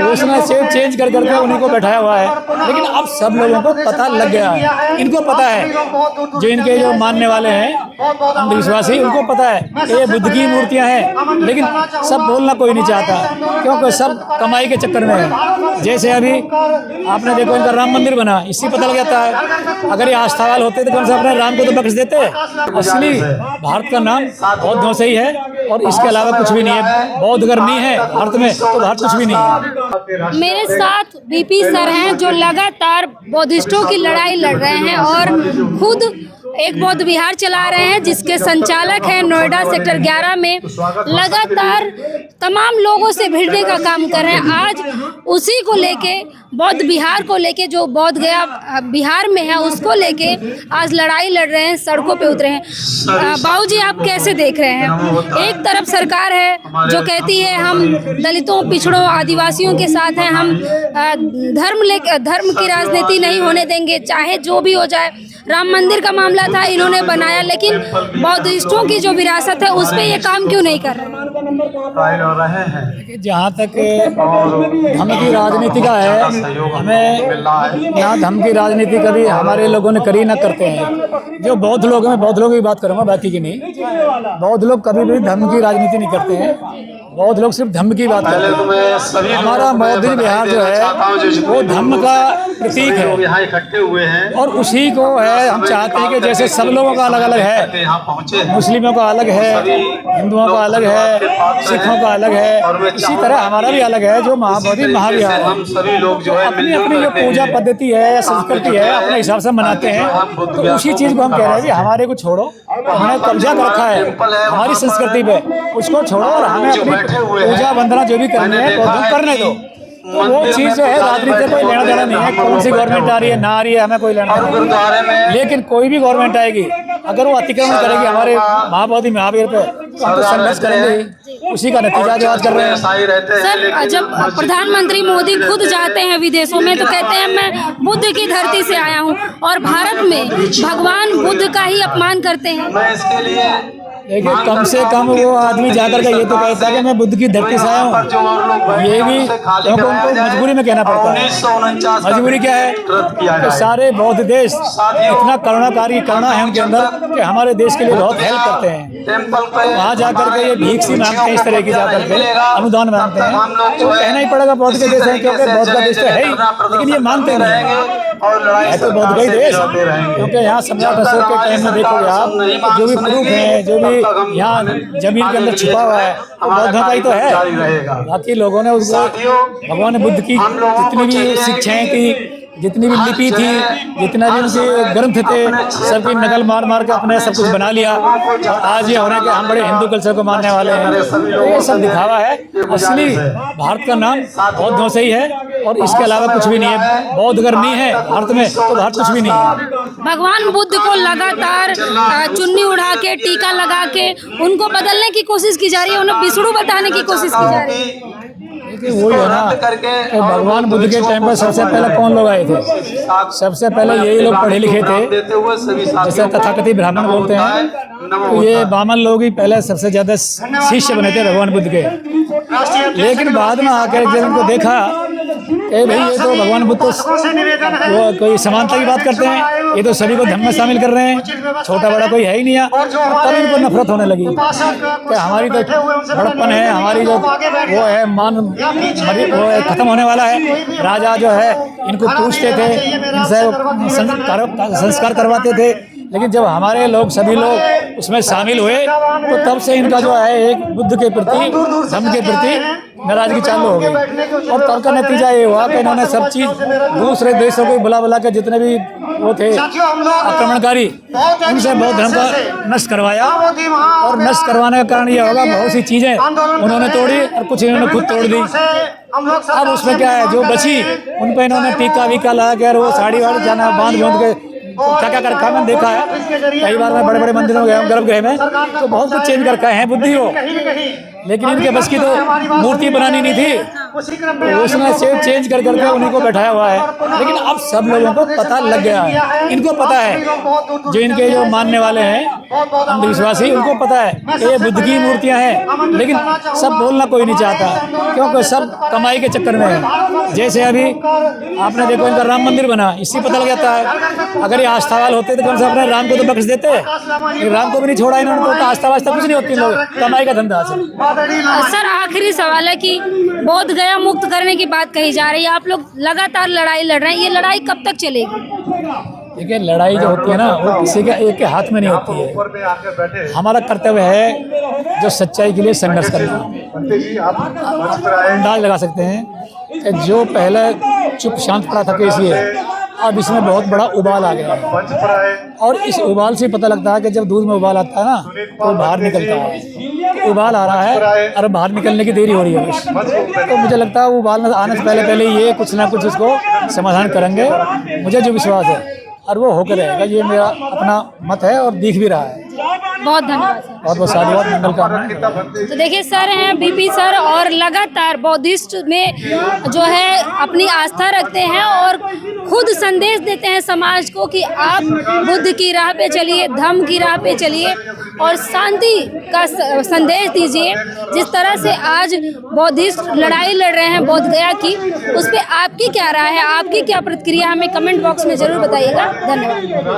घोषणा से चेंज कर करके उन्हीं को बैठाया हुआ है। लेकिन अब सब लोगों को पता लग गया है, इनको पता है, जो इनके जो मानने वाले हैं अंधविश्वासी, उनको पता है कि ये बुद्ध की मूर्तियां हैं। लेकिन सब बोलना कोई नहीं चाहता, क्योंकि सब कमाई के चक्कर में है। जैसे अभी आपने देखो इनका राम मंदिर बना, इससे पता लग जाता है। अगर ये आस्थावाल होते तो कम से अपने राम को तो बख्श देते। असली भारत का नाम बौद्धों से ही है और इसके अलावा कुछ भी नहीं है। बौद्ध अगर नहीं है भारत में तो भारत कुछ भी नहीं है। मेरे साथ बीपी सर हैं जो लगातार बौद्धिस्टों की लड़ाई लड़ रहे हैं और खुद एक बौद्ध विहार चला रहे हैं, जिसके संचालक हैं नोएडा सेक्टर 11 में। लगातार तमाम लोगों से भिड़ने का काम कर रहे हैं। आज उसी को लेके, बौद्ध विहार को लेके, जो बोध गया बिहार में है, उसको लेके आज लड़ाई लड़ रहे हैं, सड़कों पे उतरे हैं। बाबूजी, आप कैसे देख रहे हैं? एक तरफ सरकार है जो कहती है हम दलितों, पिछड़ों, आदिवासियों के साथ हैं, हम धर्म की राजनीति नहीं होने देंगे, चाहे जो भी हो जाए। राम मंदिर का मामला था, इन्होंने बनाया, लेकिन बौद्धिस्टों की जो विरासत है उस पे ये काम क्यों नहीं कर रहे हैं? जहाँ तक धर्म की राजनीति का है, हमें यहाँ धर्म की राजनीति कभी हमारे लोगों ने करी ना करते हैं। जो बौद्ध लोग हैं, मैं बौद्ध लोगों की बात करूँगा, बाकी की नहीं। बौद्ध लोग कभी भी धर्म की राजनीति नहीं करते हैं। बौद्ध लोग सिर्फ धर्म की बात करते हैं। हमारा बौद्ध विहार जो है वो धर्म का प्रतीक है और उसी को है हम चाहते हैं कि जैसे सब लोगों का अलग अलग है, मुस्लिमों का अलग है, हिंदुओं का अलग है, सिखों का अलग है, इसी तरह हमारा भी अलग है। जो महाबोधि महाविहार है, अपनी अपनी जो पूजा पद्धति है या संस्कृति है अपने हिसाब से मनाते हैं। तो उसी चीज़ को हम कह रहे हैं कि हमारे को छोड़ो, हमने कब्जा कर रखा है हमारी संस्कृति पे, उसको छोड़ो और हमें अपनी पूजा वंदना जो भी करनी है वो करने दो। तो वो चीज़ जो है राजनीति से कोई लेना देना नहीं है। कौन सी गवर्नमेंट आ रही है ना आ रही है, हमें कोई लेना देना नहीं। लेकिन कोई भी गवर्नमेंट आएगी, अगर वो अतिक्रमण करेगी हमारे महाबोधि महावीर पे, तो हम तो संघर्ष करेंगे। उसी का नतीजा जो आज कर रहे हैं। सर, जब प्रधानमंत्री मोदी खुद जाते हैं विदेशों में तो कहते हैं मैं बुद्ध की धरती से आया हूँ, और भारत में भगवान बुद्ध का ही अपमान करते हैं। देखिए, कम से कम वो आदमी जाकर के ये तो कहता है कि मैं बुद्ध की धरती से आया हूँ। ये भी क्योंकि उनको मजबूरी में कहना पड़ता है। मजबूरी क्या है कि सारे बौद्ध देश इतना करुणा है उनके अंदर कि हमारे देश के लिए बहुत हेल्प करते हैं। वहाँ जाकर के ये भीख सी मांगते हैं, इस तरह की जाकर के अनुदान मांगते हैं। तो कहना ही पड़ेगा बौद्ध के देश है, क्योंकि बौद्ध का देश तो है ही, लेकिन ये मानते नहीं है तो बौद्ध का ही देश। क्योंकि यहाँ सम्राट अशोक के टाइम में देखोगे आप, जो भी प्रूफ है, जो भी यहाँ जमीन के अंदर छुपा हुआ है, वो बौद्धों का ही तो है। बाकी लोगों ने उसको भगवान बुद्ध की जितनी भी शिक्षाएं थी, जितनी भी लिपि थी, जितना भी उनके ग्रंथ थे, सबकी नकल मार मार के अपने सब कुछ बना लिया। और आज ये हो रहा है कि हम बड़े हिंदू कल्चर को मानने वाले हैं। तो ये सब दिखावा है। असली भारत का नाम बौद्धों से ही है और इसके अलावा कुछ भी नहीं है। बौद्ध अगर नहीं है भारत में तो भारत कुछ भी नहीं है। भगवान बुद्ध को लगातार चुन्नी उड़ा के, टीका लगा के उनको बदलने की कोशिश की जा रही है, उन्हें विष्णु बताने की कोशिश की जा रही है। वही है ना कि भगवान बुद्ध के टाइम पर सबसे पहले कौन लोग आए थे? सबसे पहले यही लोग पढ़े लिखे थे, जैसे तथाकथित ब्राह्मण बोलते हैं। तो ये बामन लोग ही पहले सबसे ज्यादा शिष्य बने थे भगवान बुद्ध के। लेकिन बाद में आकर जब उनको देखा भाई ये तो भगवान बुद्ध तो वो कोई समानता की बात करते हैं, ये तो सभी को धर्म में शामिल कर रहे हैं, छोटा बड़ा कोई है ही नहीं है। तब इनको नफरत होने लगी कि हमारी तो बड़प्पन है, हमारी जो वो है मान वो खत्म होने वाला है। राजा जो है इनको पूछते थे, इनसे संस्कार करवाते थे। लेकिन जब हमारे लोग सभी लोग उसमें शामिल हुए तो तब से इनका जो है एक बुद्ध के प्रति, धर्म के प्रति नाराजगी चालू हो गई। और तब का नतीजा ये हुआ कि इन्होंने सब चीज़ दूसरे देशों को बुला के जितने भी वो थे आक्रमणकारी, उनसे बौद्ध धर्म का नष्ट करवाया। और नष्ट करवाने का कारण ये होगा बहुत सी चीज़ें उन्होंने तोड़ी और कुछ इन्होंने खुद तोड़ दी। अब उसमें क्या है, जो बची उन पर इन्होंने टीका वीका लगा के वो साड़ी वाड़ी जाना बांध के क्या क्या कर रखा है। मैंने देखा है कई बार, मैं बड़े बड़े मंदिरों में गया हूँ, गर्भगृह में, तो बहुत कुछ चेंज कर रखा है बुद्धि हो। लेकिन इनके बस की तो मूर्ति बनानी नहीं थी, तो उसने सेट चेंज कर करके उन्हीं को बैठाया हुआ है। लेकिन अब सब लोगों को पता लग गया है, इनको पता है, जो इनके जो मानने वाले हैं अंधविश्वासी, उनको पता है ये बुद्ध की मूर्तियां हैं। लेकिन सब बोलना कोई नहीं चाहता, क्योंकि सब कमाई के चक्कर में है। जैसे अभी आपने देखो इनका राम मंदिर बना, इससे पता लग जाता है। अगर ये आस्थावाल होते तो कौन सा अपने राम को तो बख्श देते, राम को भी नहीं छोड़ा इन्होंने, तो आस्था वास्ता कुछ नहीं होती, लोग कमाई का धंधा। सर आखिरी सवाल है कि बोध गया मुक्त करने की बात कही जा रही है, आप लोग लगातार लड़ाई लड़ रहे हैं, ये लड़ाई कब तक चलेगी? देखिए लड़ाई जो होती है ना, वो किसी के एक के हाथ में नहीं होती है। हमारा कर्तव्य है जो सच्चाई के लिए संघर्ष करना। अंदाज लगा सकते हैं कि जो पहले चुप शांत पड़ा था केस, ये अब इसमें बहुत बड़ा उबाल आ गया है। और इस उबाल से पता लगता है कि जब दूध में उबाल आता है ना, तो बाहर निकलता है। उबाल आ रहा है और बाहर निकलने की देरी हो रही है बस। तो मुझे लगता है वो उबाल आने से पहले ये कुछ ना कुछ इसको समाधान करेंगे, मुझे जो विश्वास है, और वो होकर रहेगा। ये मेरा अपना मत है और दिख भी रहा है। बहुत धन्यवाद सर। बहुत बहुत साधुवाद, मंगल कामना। तो देखिए सर हैं बीपी सर, और लगातार बौद्धिस्ट में जो है अपनी आस्था रखते हैं और खुद संदेश देते हैं समाज को कि आप बुद्ध की राह पे चलिए, धम्म की राह पे चलिए और शांति का संदेश दीजिए। जिस तरह से आज बौद्धिस्ट लड़ाई लड़ रहे हैं बोध गया की, उस पर आपकी क्या राय है, आपकी क्या प्रतिक्रिया, हमें कमेंट बॉक्स में जरूर बताइएगा। धन्यवाद।